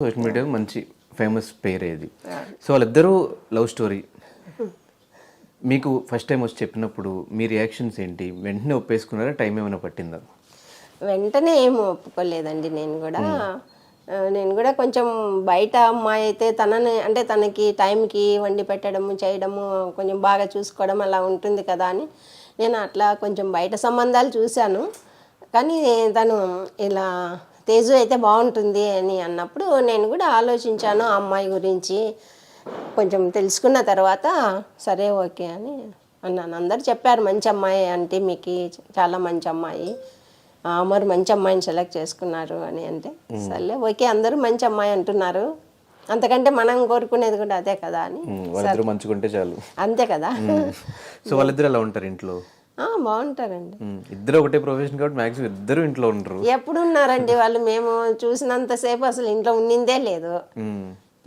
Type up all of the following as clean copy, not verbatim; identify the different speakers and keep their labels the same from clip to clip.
Speaker 1: Social media మంచి famous పేరు ఇది. సో వాళ్ళిద్దరూ లవ్ స్టోరీ. మీకు ఫస్ట్ టైం వచ్చి చెప్పినప్పుడు మీ రియాక్షన్స్ ఏంటి? వెంటనే ఒప్పేసుకున్నారా? టైం ఏమైనా పట్టిందా?
Speaker 2: వెంటనే ఏమి ఒప్పుకోలేదండి. నేను కూడా కొంచెం బయట అమ్మాయి అయితే తనని అంటే తనకి టైంకి వండి పెట్టడము చేయడము కొంచెం బాగా చూసుకోవడం అలా ఉంటుంది కదా అని నేను అట్లా కొంచెం బయట సంబంధాలు చూశాను. కానీ తను ఇలా తేజు అయితే బాగుంటుంది అని అన్నప్పుడు నేను కూడా ఆలోచించాను ఆ అమ్మాయి గురించి. కొంచెం తెలుసుకున్న తర్వాత సరే ఓకే అని అన్నాను. అందరు చెప్పారు మంచి అమ్మాయి అంటే మీకు చాలా మంచి అమ్మాయి, మరి మంచి అమ్మాయిని సెలెక్ట్ చేసుకున్నారు అని. అంటే సర్లే ఓకే అందరూ మంచి అమ్మాయి అంటున్నారు, అంతకంటే మనం కోరుకునేది కూడా అదే కదా అని.
Speaker 1: వాళ్ళిద్దరూ మంచిగుంటే చాలు, అంతే
Speaker 2: కదా.
Speaker 1: సో వాళ్ళిద్దరు ఎలా ఉంటారు ఇంట్లో?
Speaker 2: బాగుంటారండి.
Speaker 1: ఇద్దరు ఒకటే ప్రొఫెషన్ కాబట్టి మాక్సిమం ఇద్దరు ఇంట్లో ఉంటారు.
Speaker 2: ఎప్పుడు ఉన్నారండి వాళ్ళు? మేము చూసినంతసేపు అసలు ఇంట్లో ఉండిందే లేదు.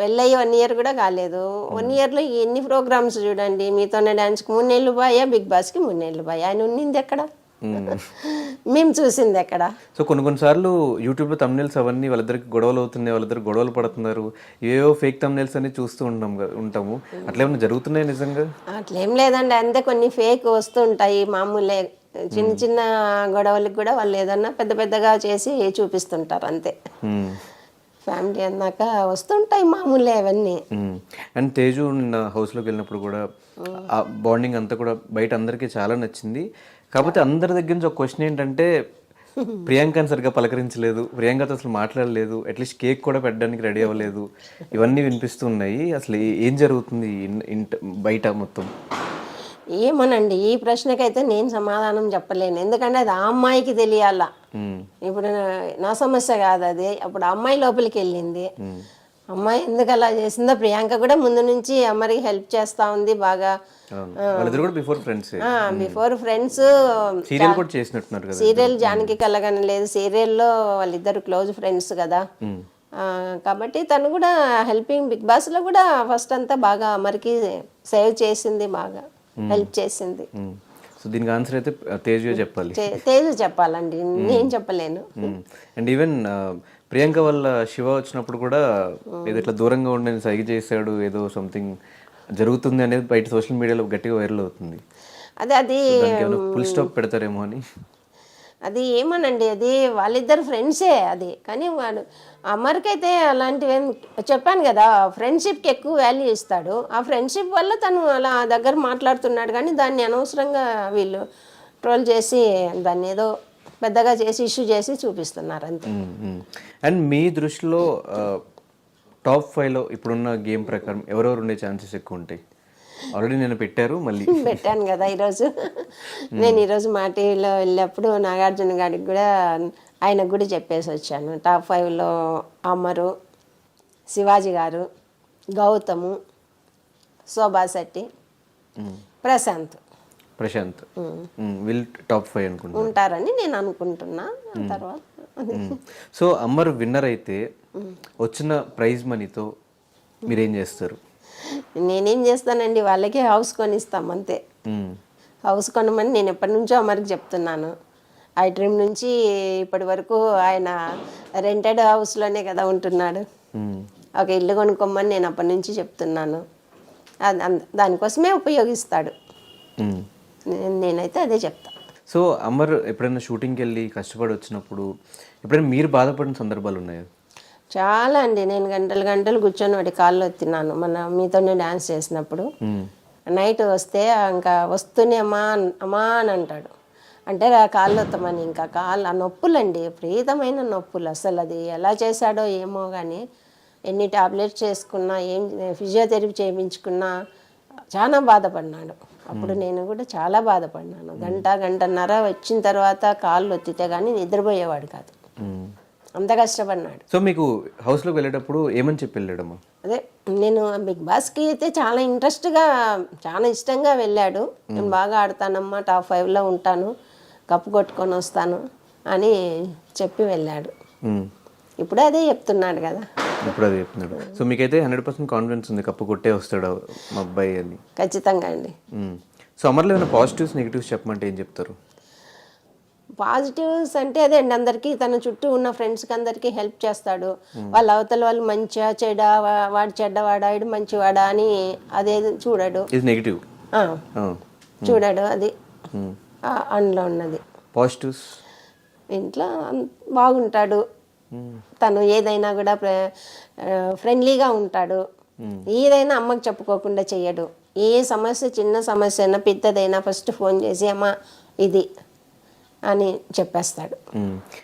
Speaker 2: పెళ్ళయి 1 year కూడా కాలేదు. 1 yearలో ఎన్ని ప్రోగ్రామ్స్ చూడండి. మీతోనే డాన్స్కి 3 నెలలు పోయా, బిగ్ బాస్కి 3 నెలలు పోయా. ఆయన ఉన్నింది ఎక్కడ, మేము చూసింది ఎక్కడ?
Speaker 1: సో కొన్నిసార్లు యూట్యూబ్లో తమ్నెల్స్ అవన్నీ వాళ్ళిద్దరికి గొడవలు అవుతున్నాయి, వాళ్ళిద్దరు గొడవలు పడుతున్నారు, ఏవో ఫేక్ తమ్నెల్స్ అన్ని చూస్తూ ఉంటాము. అట్లా ఏమైనా జరుగుతున్నాయి నిజంగా?
Speaker 2: అట్లేం లేదండి, అంతే కొన్ని ఫేక్ వస్తూ ఉంటాయి మామూలే. చిన్న చిన్న గొడవలకు కూడా వాళ్ళు ఏదన్నా పెద్ద పెద్దగా చేసి చూపిస్తుంటారు అంతే. ఫ్యామిలీ అన్నాక వస్తుంటాయి మామూలే అవన్నీ.
Speaker 1: అండ్ తేజు నిన్న హౌస్లోకి వెళ్ళినప్పుడు కూడా ఆ బాండింగ్ అంతా కూడా బయట అందరికీ చాలా నచ్చింది. కాకపోతే అందరి దగ్గర నుంచి ఒక క్వశ్చన్ ఏంటంటే ప్రియాంకని సరిగ్గా పలకరించలేదు, ప్రియాంకతో అసలు మాట్లాడలేదు, అట్లీస్ట్ కేక్ కూడా పెట్టడానికి రెడీ అవ్వలేదు, ఇవన్నీ వినిపిస్తున్నాయి. అసలు ఏం జరుగుతుంది బయట మొత్తం?
Speaker 2: ఏమోనండి, ఈ ప్రశ్నకైతే నేను సమాధానం చెప్పలేను. ఎందుకంటే అది ఆ అమ్మాయికి తెలియాల. ఇప్పుడు నా సమస్య కాదు అది. అప్పుడు అమ్మాయి లోపలికి వెళ్ళింది, అమ్మాయి ఎందుకు అలా చేసిందో. ప్రియాంక కూడా ముందు నుంచి అమ్మరికి హెల్ప్ చేస్తా ఉంది బాగా.
Speaker 1: బిఫోర్
Speaker 2: ఫ్రెండ్స్
Speaker 1: చేసినట్టున్నారు.
Speaker 2: సీరియల్ జానకి కలగని లేదు, సీరియల్లో వాళ్ళిద్దరు క్లోజ్ ఫ్రెండ్స్ కదా. కాబట్టి తను కూడా హెల్పింగ్. బిగ్ బాస్ లో కూడా ఫస్ట్ అంతా బాగా అమ్మరికి సేవ్ చేసింది, బాగా హెల్ప్ చేసింది.
Speaker 1: సో దీనికి ఆన్సర్ అయితే తేజు చెప్పాలి.
Speaker 2: తేజు చెప్పాలండి, నేను చెప్పలేను.
Speaker 1: అండ్ ఈవెన్ ప్రియాంక వల్ల శివ వచ్చినప్పుడు కూడా ఏదో ఇట్లా దూరంగా ఉండని సైగ చేశాడు, ఏదో సంథింగ్ జరుగుతుంది అనేది బయట సోషల్ మీడియాలో గట్టిగా వైరల్ అవుతుంది.
Speaker 2: అది
Speaker 1: ఫుల్ స్టాప్ పెడతారేమో అని.
Speaker 2: అది ఏమోనండి, అది వాళ్ళిద్దరు ఫ్రెండ్సే అది. కానీ వాడు అమర్కైతే అలాంటివి చెప్పాను కదా, ఫ్రెండ్షిప్కి ఎక్కువ వాల్యూ ఇస్తాడు. ఆ ఫ్రెండ్షిప్ వల్ల తను అలా దగ్గర మాట్లాడుతున్నాడు. కానీ దాన్ని అనవసరంగా వీళ్ళు ట్రోల్ చేసి దాన్ని ఏదో పెద్దగా చేసి ఇష్యూ చేసి చూపిస్తున్నారు అంతే.
Speaker 1: అండ్ మీ దృష్టిలో టాప్ 5లో ఇప్పుడున్న గేమ్ ప్రకారం ఎవరెవరు ఉండే ఛాన్సెస్ ఎక్కువ ఉంటాయి? ఆల్రెడీ నేను
Speaker 2: పెట్టాను కదా ఈరోజు. నేను ఈరోజు మా టీవీలో వెళ్ళినప్పుడు నాగార్జున గారికి కూడా ఆయనకు కూడా చెప్పేసి వచ్చాను. టాప్ 5లో అమరు, శివాజీ గారు, గౌతము, శోభా శెట్టి, ప్రశాంత్
Speaker 1: వీళ్ళు టాప్ 5
Speaker 2: ఉంటారని నేను అనుకుంటున్నా. తర్వాత
Speaker 1: సో అమర్ విన్నర్ అయితే వచ్చిన ప్రైజ్ మనీతో మీరేం చేస్తారు?
Speaker 2: నేనేం చేస్తానండి, వాళ్ళకి హౌస్ కొనిస్తాం అంతే. హౌస్ కొనమని నేను ఎప్పటి నుంచో అమర్కి చెప్తున్నాను. ఐ డ్రీమ్ నుంచి ఇప్పటి వరకు ఆయన రెంటెడ్ హౌస్లోనే కదా ఉంటున్నాడు. ఒక ఇల్లు కొనుక్కోమని నేను అప్పటి నుంచి చెప్తున్నాను. దానికోసమే ఉపయోగిస్తాడు. నేనైతే అదే చెప్తా.
Speaker 1: సో అమర్ ఎప్పుడైనా షూటింగ్కి వెళ్ళి కష్టపడి వచ్చినప్పుడు ఎప్పుడైనా మీరు బాధపడిన సందర్భాలు ఉన్నాయా?
Speaker 2: చాలా అండి. నేను గంటలు గంటలు కూర్చొని వాడి కాళ్ళు ఎత్తినాను. మీతోనే డాన్స్ చేసినప్పుడు. నైట్ వస్తే ఇంకా వస్తూనే అమ్మా అమ్మా అని అంటాడు. అంటే కాళ్ళు ఎత్తమని. ఇంకా ఆ నొప్పులండి, విపరీతమైన నొప్పులు. అసలు అది ఎలా చేశాడో ఏమో కానీ ఎన్ని టాబ్లెట్స్ చేసుకున్నా, ఏం ఫిజియోథెరపీ చేయించుకున్నా చాలా బాధపడినాడు. అప్పుడు నేను కూడా చాలా బాధపడినాను. గంటన్నర వచ్చిన తర్వాత కాళ్ళు ఒత్తితే కానీ నిద్రపోయేవాడు కాదు, అంత కష్టపడినాడు.
Speaker 1: సో మీకు హౌస్లోకి వెళ్ళేటప్పుడు ఏమని చెప్పి వెళ్ళాడమ్మా?
Speaker 2: అదే నేను బిగ్ బాస్కి అయితే చాలా ఇంట్రెస్ట్గా చాలా ఇష్టంగా వెళ్ళాడు. నేను బాగా ఆడతానమ్మా, టాప్ 5లో ఉంటాను, కప్పు కొట్టుకొని వస్తాను అని చెప్పి వెళ్ళాడు. ఇప్పుడు అదే చెప్తున్నాడు కదా.
Speaker 1: సో మీకైతే 100% కాన్ఫిడెన్స్ ఉంది కప్పు కొట్టే వస్తాడు మా అబ్బాయి అని?
Speaker 2: ఖచ్చితంగా అండి.
Speaker 1: సో అమర్లో ఏమైనా పాజిటివ్స్ నెగిటివ్స్ చెప్పమంటే ఏం చెప్తారు?
Speaker 2: పాజిటివ్స్ అంటే అదే అండి, అందరికీ తన చుట్టూ ఉన్న ఫ్రెండ్స్కి అందరికీ హెల్ప్ చేస్తాడు. వాళ్ళ అవతల వాళ్ళు మంచిగా చెడ, వాడు చెడ్డవాడా వీడు మంచివాడా అని అదే చూడడు.
Speaker 1: ఇది నెగిటివ్.
Speaker 2: ఆ, చూడడు, అది అందులో ఉన్నది.
Speaker 1: పాజిటివ్స్
Speaker 2: ఇంట్లో బాగుంటాడు, తను ఏదైనా కూడా ఫ్రెండ్లీగా ఉంటాడు, ఏదైనా అమ్మకి చెప్పుకోకుండా చెయ్యడు. ఏ సమస్య, చిన్న సమస్య అయినా పెద్దదైనా ఫస్ట్ ఫోన్ చేసి అమ్మ ఇది అని చెప్పేస్తాడు.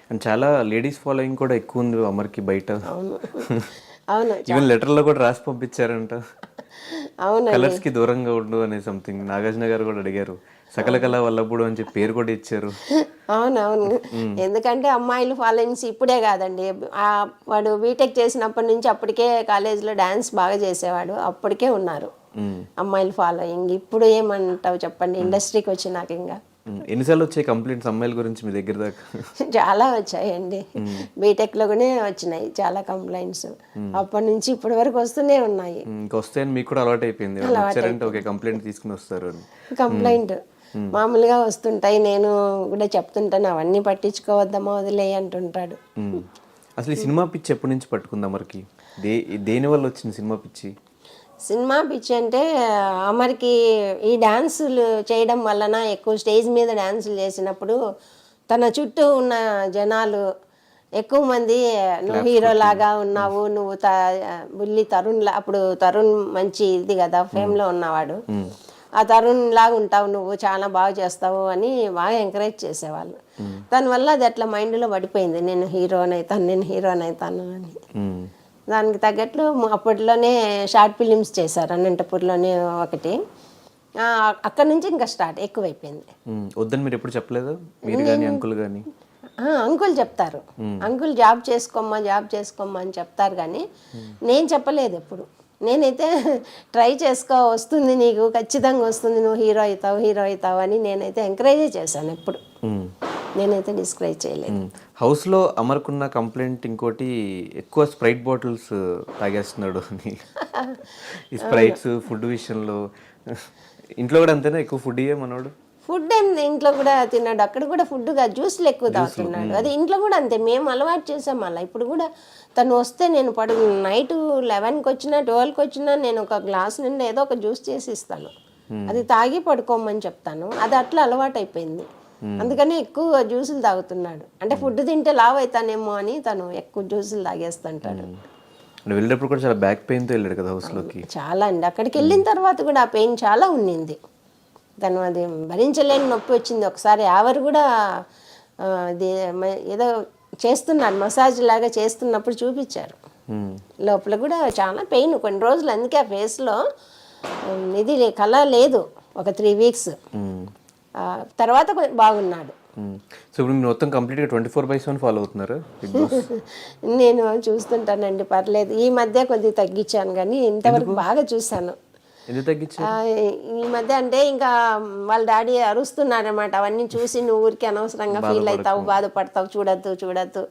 Speaker 1: అండ్ చాలా లేడీస్ ఫాలోయింగ్ కూడా ఎక్కువ ఉంది అమర్కి బయట.
Speaker 2: అవును అవును
Speaker 1: ఈవెన్ లెటర్లో కూడా రాసి పంపించారంట,
Speaker 2: అవును
Speaker 1: కలర్స్ కి దూరంగా ఉండు అనే సంథింగ్. నాగార్జున గారు కూడా అడిగారు, సకల కళ వల్లప్పుడు అని చెప్పి పేరు కూడా ఇచ్చారు.
Speaker 2: అవునవును, ఎందుకంటే అమ్మాయిలు ఫాలోయింగ్స్ ఇప్పుడే కాదండి, వాడు బీటెక్ చేసినప్పటి నుంచి అప్పటికే కాలేజీలో డాన్స్ బాగా చేసేవాడు, అప్పటికే ఉన్నారు అమ్మాయిలు ఫాలోయింగ్. ఇప్పుడు ఏమంటావు చెప్పండి, ఇండస్ట్రీకి వచ్చినాక ఇంకా
Speaker 1: ఎన్నిసార్లు వచ్చాయి కంప్లైంట్స్ అమ్మాయిల గురించి మీ దగ్గర దాకా?
Speaker 2: చాలా వచ్చాయండి, బీటెక్లో కూడా వచ్చినాయి చాలా కంప్లైంట్స్, అప్పటి నుంచి ఇప్పటి వరకు వస్తూనే ఉన్నాయి.
Speaker 1: ఇంకా వస్తాయని మీకు కూడా అలవాటు అయిపోయింది, వచ్చారంటే ఓకే కంప్లైంట్ తీసుకుని వస్తారు అని.
Speaker 2: కంప్లైంట్ మామూలుగా వస్తుంటాయి, నేను కూడా చెప్తుంటాను అవన్నీ పట్టించుకోవద్దమ్మా వదిలే అంటుంటాడు.
Speaker 1: అసలు ఈ సినిమా పిచ్చి ఎప్పటి నుంచి పట్టుకుంది అమర్కి? దేని వల్ల వచ్చింది సినిమా పిచ్చి?
Speaker 2: సినిమా పిచ్చి అంటే అమర్కి ఈ డాన్సులు చేయడం వలన, ఎక్కువ స్టేజ్ మీద డాన్సులు చేసినప్పుడు తన చుట్టూ ఉన్న జనాలు ఎక్కువ మంది నువ్వు హీరో లాగా ఉన్నావు, నువ్వు బుల్లి తరుణ్ అప్పుడు తరుణ్ మంచి ఇది కదా, ఫేమ్లో ఉన్నవాడు, ఆ తరుణ్ లాగా ఉంటావు నువ్వు, చాలా బాగా చేస్తావు అని బాగా ఎంకరేజ్ చేసేవాళ్ళు. దానివల్ల అది అట్లా మైండ్లో పడిపోయింది, నేను హీరోని అవుతాను అని. దానికి తగ్గట్లు అప్పట్లోనే షార్ట్ ఫిలిమ్స్ చేశారు అనంతపూర్లోనే ఒకటి, అక్కడ నుంచి ఇంకా స్టార్ట్ ఎక్కువైపోయింది.
Speaker 1: వద్దని మీరు ఎప్పుడు చెప్పలేదు మీరు కానీ అంకుల్ కానీ?
Speaker 2: అంకుల్ చెప్తారు, అంకుల్ జాబ్ చేసుకోమ్మా అని చెప్తారు, కానీ నేను చెప్పలేదు ఎప్పుడు. నేనైతే ట్రై చేసుకో, వస్తుంది నీకు, ఖచ్చితంగా వస్తుంది, నువ్వు హీరో అవుతావు అని నేనైతే ఎంకరేజ్ చేశాను ఎప్పుడు, నేనైతే డిస్కరేజ్ చేయలేదు.
Speaker 1: హౌస్లో అమర్కున్న కంప్లైంట్ ఇంకోటి, ఎక్కువ స్ప్రైట్ బాటిల్స్ తాగేస్తున్నాడు అని. ఈ స్ప్రైట్స్ ఫుడ్ విషయంలో ఇంట్లో కూడా అంతేనా? ఎక్కువ ఫుడ్ ఇయ్యే మనోడు?
Speaker 2: ఫుడ్ ఇంట్లో కూడా తిన్నాడు, అక్కడ కూడా ఫుడ్గా జ్యూస్లు ఎక్కువ తాగుతున్నాడు, అది ఇంట్లో కూడా అంతే, మేము అలవాటు చేసాం అలా. ఇప్పుడు కూడా తను వస్తే నేను నైట్ 11కి వచ్చినా 12కి వచ్చినా నేను ఒక గ్లాస్ నిండా ఏదో ఒక జ్యూస్ చేసి ఇస్తాను, అది తాగి పడుకోమని చెప్తాను, అది అట్లా అలవాటు అయిపోయింది. అందుకని ఎక్కువ జ్యూసులు తాగుతున్నాడు, అంటే ఫుడ్ తింటే లావ్ అవుతానేమో అని తను ఎక్కువ జ్యూసులు తాగేస్తుంటాడు.
Speaker 1: వెళ్ళినప్పుడు కూడా చాలా బ్యాక్ పెయిన్తో వెళ్ళాడు కదా హౌస్లోకి? చాలా
Speaker 2: అండి, అక్కడికి వెళ్ళిన తర్వాత కూడా ఆ పెయిన్ చాలా ఉన్నింది, తను అది భరించలేని నొప్పి వచ్చింది. ఒకసారి ఆవిరి కూడా ఏదో చేస్తున్నాడు, మసాజ్ లాగా చేస్తున్నప్పుడు చూపించారు, లోపల కూడా చాలా పెయిన్ కొన్ని రోజులు. అందుకే ఆ ఫేస్లో ఇది కళ లేదు ఒక 3 వీక్స్, తర్వాత బాగున్నాడు.
Speaker 1: సో ఇప్పుడు మీరు మొత్తం కంప్లీట్గా 24/7 ఫాలో అవుతున్నారు?
Speaker 2: నేను చూస్తుంటానండి, పర్లేదు. ఈ మధ్య కొద్దిగా తగ్గించాను, కానీ ఇంతవరకు బాగా చూశాను.
Speaker 1: ఎందుకు తగ్గించారు
Speaker 2: ఈ మధ్య? అంటే ఇంకా వాళ్ళ డాడీ అరుస్తున్నాడు అనమాట, అవన్నీ చూసి నువ్వు ఊరికి అనవసరంగా ఫీల్ అవుతావు, బాధపడతావు, చూడద్దు